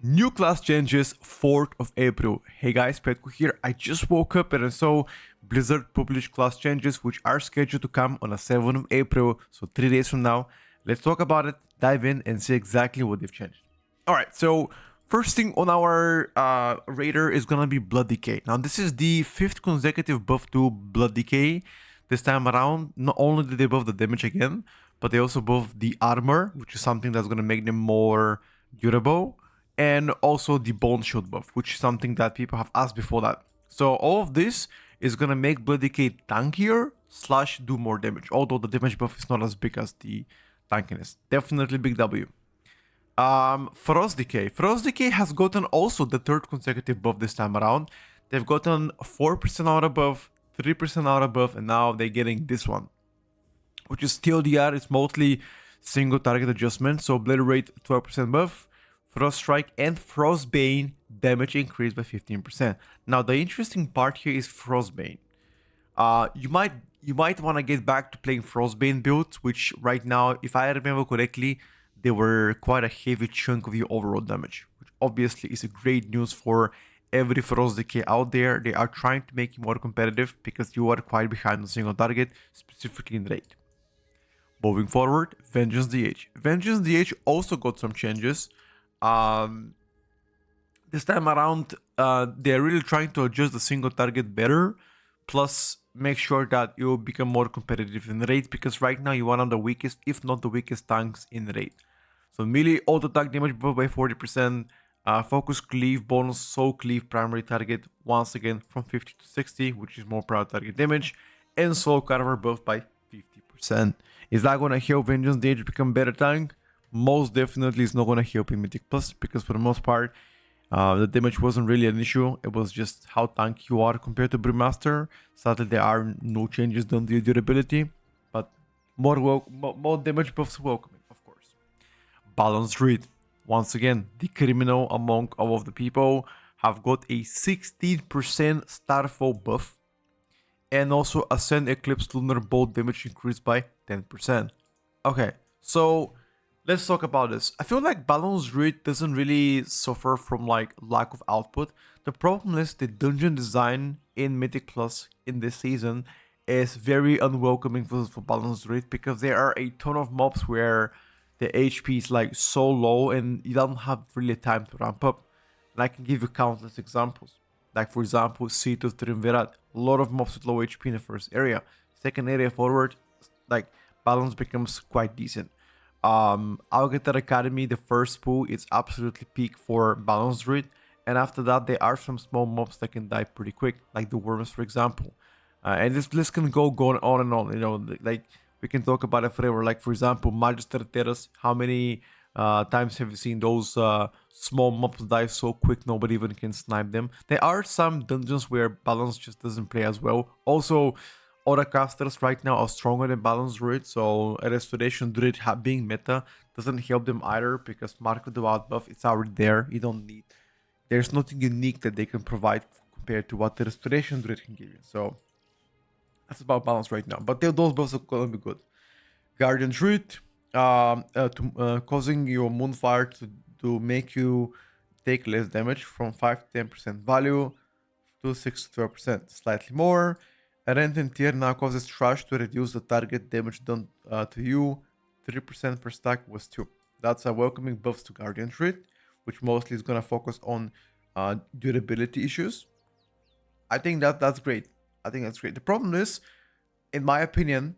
New class changes 4th of April. Hey guys, Petko here. I just woke up and I saw Blizzard published class changes which are scheduled to come on the 7th of April, so 3 days from now. Let's talk about it, dive in and see exactly what they've changed. Alright, so first thing on our radar is gonna be Blood Decay. Now this is the 5th consecutive buff to Blood Decay. This time around, not only did they buff the damage again, but they also buff the armor, which is something that's gonna make them more durable, and also the bone shield buff, which is something that people have asked before that. So all of this is gonna make Blood Decay tankier / do more damage, although the damage buff is not as big as the tankiness. Definitely big W. Frost Decay. Frost Decay has gotten also the 3rd consecutive buff this time around. They've gotten 4% aura buff, 3% aura buff, and now they're getting this one, which is TLDR. It's mostly single target adjustment, so Blade Rate 12% buff, Frost Strike and Frostbane damage increased by 15%. Now the interesting part here is Frostbane. You might want to get back to playing Frostbane builds, which right now, if I remember correctly, they were quite a heavy chunk of your overall damage, which obviously is a great news for every Frost Decay out there. They are trying to make you more competitive because you are quite behind on single target, specifically in raid. Moving forward, Vengeance DH. Vengeance DH also got some changes. This time around, they're really trying to adjust the single target better, plus make sure that you become more competitive in raid, because right now you are one of the weakest, if not the weakest tanks in raid. So melee auto attack damage buff by 40%, focus cleave bonus, soul cleave primary target once again from 50 to 60, which is more prior target damage, and soul carver buff by 50%. Is that gonna help Vengeance DH become better tank? Most definitely it's not gonna help in Mythic Plus, because for the most part, the damage wasn't really an issue. It was just how tanky you are compared to Brewmaster. Sadly, there are no changes done to your durability, but more damage buffs welcoming, of course. Balanced Druid. Once again, the criminal among all of the people have got a 16% Starfall buff, and also Ascend Eclipse Lunar Bolt damage increased by 10%. Okay, so let's talk about this. I feel like Balanced Druid doesn't really suffer from like lack of output. The problem is the dungeon design in Mythic Plus in this season is very unwelcoming for Balanced Druid, because there are a ton of mobs where the HP is like so low and you don't have really time to ramp up. And I can give you countless examples. Like for example, Seat of Triumvirat. A lot of mobs with low HP in the first area. Second area forward, like balance becomes quite decent. Algatar Academy, the first pool, is absolutely peak for Balanced Druid, and after that there are some small mobs that can die pretty quick, like the worms for example. And this list can go on and on, you know, like we can talk about it forever. Like for example, Magister Terras, how many times have you seen those small mobs die so quick nobody even can snipe them? There are some dungeons where balance just doesn't play as well. Also, Auracasters right now are stronger than Balanced Druid, so a Restoration Druid being meta doesn't help them either, because Mark of the Wild buff, it's already there. You don't need... There's nothing unique that they can provide compared to what the Restoration Druid can give you. So that's about balance right now. But those buffs are gonna be good. Guardian Druid, causing your Moonfire to make you take less damage from 5 to 10% value to 6 to 12%, slightly more. Rent and Tier now causes Trash to reduce the target damage done to you. 3% per stack was 2. That's a welcoming buffs to Guardian Druid, which mostly is gonna focus on durability issues. I think that's great. The problem is, in my opinion,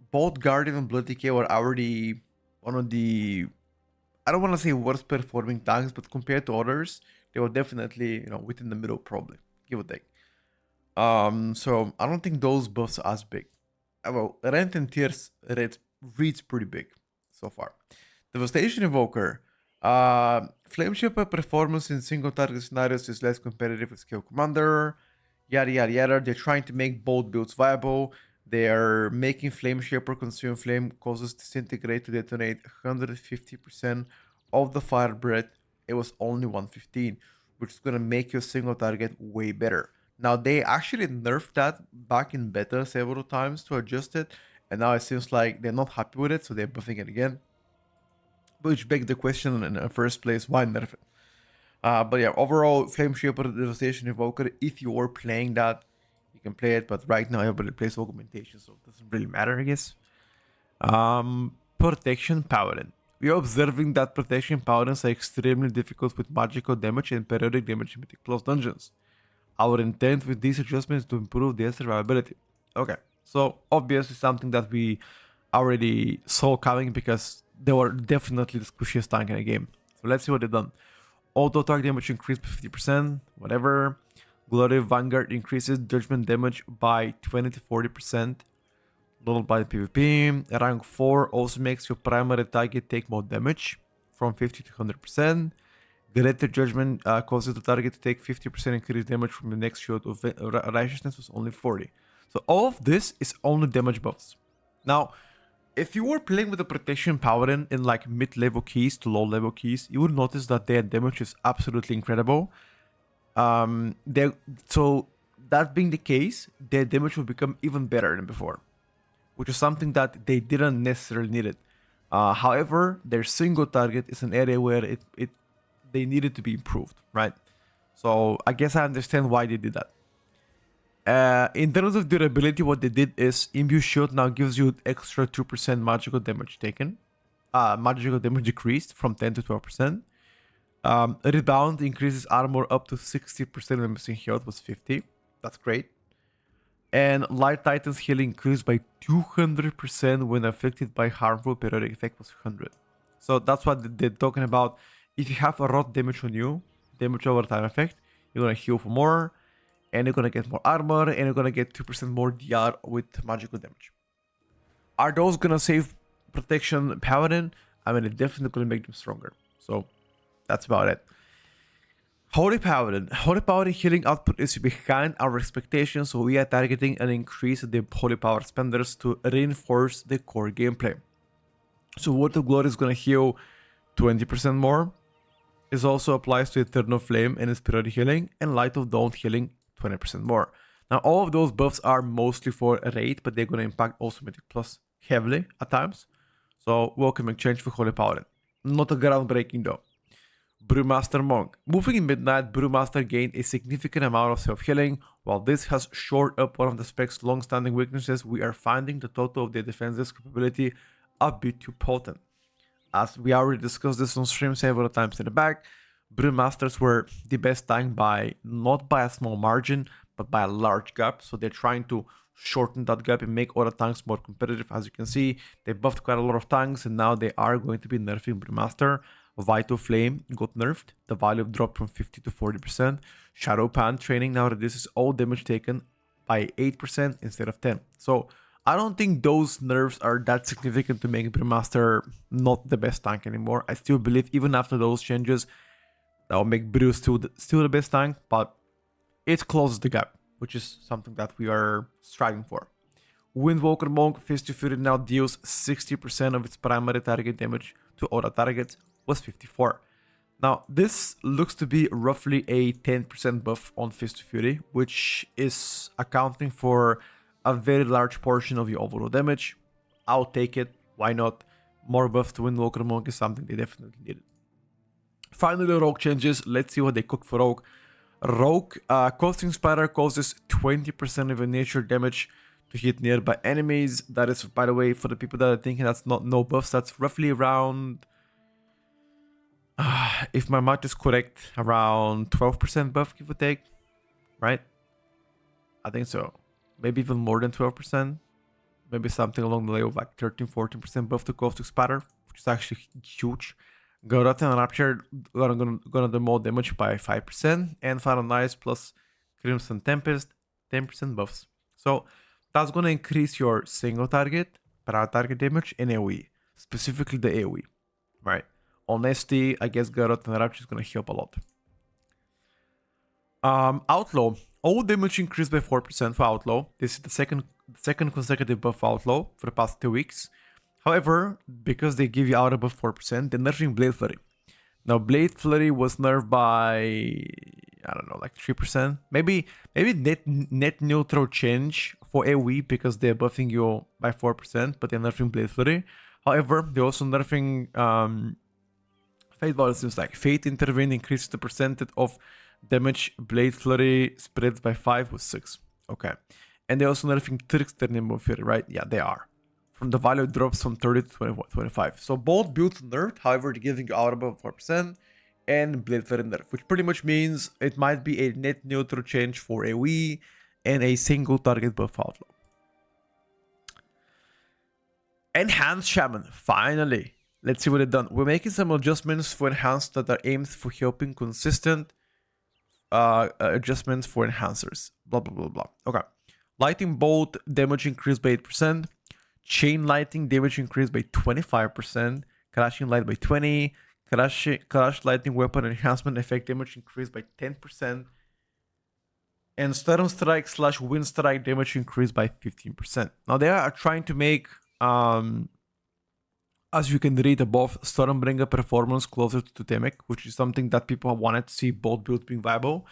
both Guardian and Blood Decay were already one of the, I don't want to say worst performing tanks, but compared to others, they were definitely, you know, within the middle probably, give or take. So I don't think those buffs are as big. Well, Rent and Tears reads pretty big so far. Devastation Evoker. Flameshipper performance in single target scenarios is less competitive with Scale Commander. Yada yada yada. They're trying to make both builds viable. They are making Flameshipper consume flame causes disintegrate to detonate 150% of the fire breath. It was only 115, which is gonna make your single target way better. Now, they actually nerfed that back in beta several times to adjust it, and now it seems like they're not happy with it, so they're buffing it again. Which begs the question in the first place, why nerf it? But yeah, overall, Flame Shaper, Devastation Evoker, if you are playing that, you can play it. But right now, everybody plays Augmentation, so it doesn't really matter, I guess. Protection Paladin. We are observing that Protection Paladins are extremely difficult with magical damage and periodic damage in Mythic Plus dungeons. Our intent with these adjustments is to improve their survivability. Okay, so obviously something that we already saw coming because they were definitely the squishiest tank in the game. So let's see what they've done. Auto attack damage increased by 50%, whatever. Glory Vanguard increases judgment damage by 20 to 40%. Little by the PvP. Rank 4 also makes your primary target take more damage from 50 to 100%. Greater Judgment causes the target to take 50% increased damage from the next shot of Righteousness was only 40. So all of this is only damage buffs. Now, if you were playing with a Protection Paladin in like mid-level keys to low-level keys, you would notice that their damage is absolutely incredible. So that being the case, their damage will become even better than before, which is something that they didn't necessarily need it. However, their single target is an area where they needed to be improved, right? So I guess I understand why they did that. In terms of durability, what they did is Imbue Shield now gives you extra 2% magical damage taken. Magical damage decreased from 10 to 12%. Rebound increases armor up to 60% when missing health was 50. That's great. And Light Titan's healing increased by 200% when affected by harmful periodic effect was 100. So that's what they're talking about. If you have a rot damage on you, damage over time effect, you're gonna heal for more, and you're gonna get more armor, and you're gonna get 2% more DR with magical damage. Are those gonna save Protection Paladin? I mean, it definitely gonna make them stronger. So that's about it. Holy Paladin. Holy Paladin healing output is behind our expectations, so we are targeting an increase in the Holy Power spenders to reinforce the core gameplay. So Word of Glory is gonna heal 20% more. This also applies to Eternal Flame and its periodic healing, and Light of Dawn healing 20% more. Now all of those buffs are mostly for raid, but they're gonna impact also Mythic Plus heavily at times. So welcoming change for Holy Paladin. Not a groundbreaking though. Brewmaster Monk. Moving in Midnight, Brewmaster gained a significant amount of self-healing. While this has shored up one of the spec's long-standing weaknesses, we are finding the total of their defensive capability a bit too potent. As we already discussed this on stream several times in the back, Brewmasters were the best tank by not by a small margin, but by a large gap. So they're trying to shorten that gap and make other tanks more competitive. As you can see, they buffed quite a lot of tanks, and now they are going to be nerfing Brewmaster. Vital Flame got nerfed. The value dropped from 50 to 40%. Shadow Pan training now reduces all damage taken by 8% instead of 10. So I don't think those nerfs are that significant to make Brewmaster not the best tank anymore. I still believe even after those changes, that will make Brew still the best tank, but it closes the gap, which is something that we are striving for. Windwalker Monk Fist of Fury now deals 60% of its primary target damage to other targets, was 54. Now, this looks to be roughly a 10% buff on Fist of Fury, which is accounting for a very large portion of your overall damage. I'll take it, why not? More buff to Windwalker Monk is something they definitely needed. Finally, Rogue changes. Let's see what they cook for Rogue. Rogue, Coasting Spider causes 20% of your nature damage to hit nearby enemies. That is, by the way, for the people that are thinking that's not no buffs, that's roughly around, if my math is correct, around 12% buff, give or take, right? I think so. Maybe even more than 12%. Maybe something along the line of like 13-14% buff to Coasting Spider, which is actually huge. Garrote and Rapture gonna do more damage by 5%, and Final Eyes plus Crimson Tempest 10% buffs. So that's gonna increase your single target, target damage, and AoE, specifically the AoE, right? On ST, I guess Garrote and Rapture is gonna help a lot. Outlaw, all damage increased by 4% for Outlaw. This is the second consecutive buff for Outlaw for the past 2 weeks. However, because they give you auto buff 4%, they're nerfing Blade Flurry. Now, Blade Flurry was nerfed by, I don't know, like 3%. Maybe net neutral change for AoE because they're buffing you by 4%, but they're nerfing Blade Flurry. However, they're also nerfing Fate Ball seems like Fate Intervene increases the percentage of damage Blade Flurry spreads by 5 with 6. Okay. And they're also nerfing Trickster Nimble Fury, right? Yeah, they are. From the value drops from 30 to 25. So both builds nerfed, however, they're giving you out above 4%, and Blade Flurry nerf, which pretty much means it might be a net neutral change for AoE and a single target buff outlaw. Enhanced Shaman, finally. Let's see what they've done. We're making some adjustments for enhanced that are aimed for helping consistent adjustments for enhancers. Blah, blah, blah, blah. Okay. Lightning Bolt damage increased by 8%. Chain Lightning damage increased by 25%. Crashing Light by 20%. Crash Lightning Weapon enhancement effect damage increased by 10%. And Storm Strike / Wind Strike damage increased by 15%. Now they are trying to make, as you can read above, Stormbringer performance closer to Totemic, which is something that people have wanted to see both builds being viable.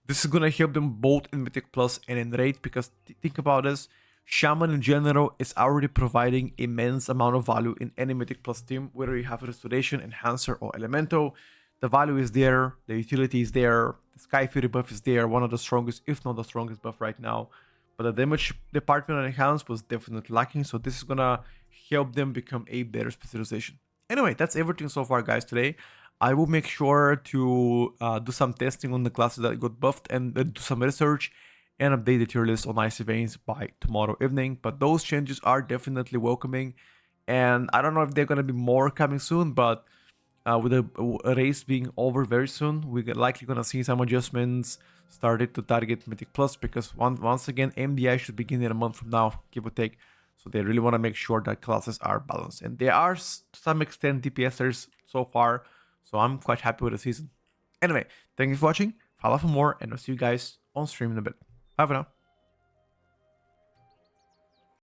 This is going to help them both in Mythic Plus and in Raid, because think about this, Shaman in general is already providing immense amount of value in any Mythic Plus team, whether you have Restoration, Enhancer, or Elemental. The value is there, the utility is there, the Sky Fury buff is there, one of the strongest, if not the strongest buff right now. But the damage department on Enhance was definitely lacking, so this is gonna help them become a better specialization. Anyway, that's everything so far, guys, today. I will make sure to do some testing on the classes that got buffed and do some research and update the tier list on Icy Veins by tomorrow evening. But those changes are definitely welcoming, and I don't know if they're gonna be more coming soon, but with the race being over very soon, we're likely gonna see some adjustments started to target Mythic Plus, because once again, MBI should begin in a month from now, give or take. So they really want to make sure that classes are balanced, and they are to some extent DPSers so far. So I'm quite happy with the season. Anyway, thank you for watching. Follow for more, and I'll see you guys on stream in a bit. Bye for now.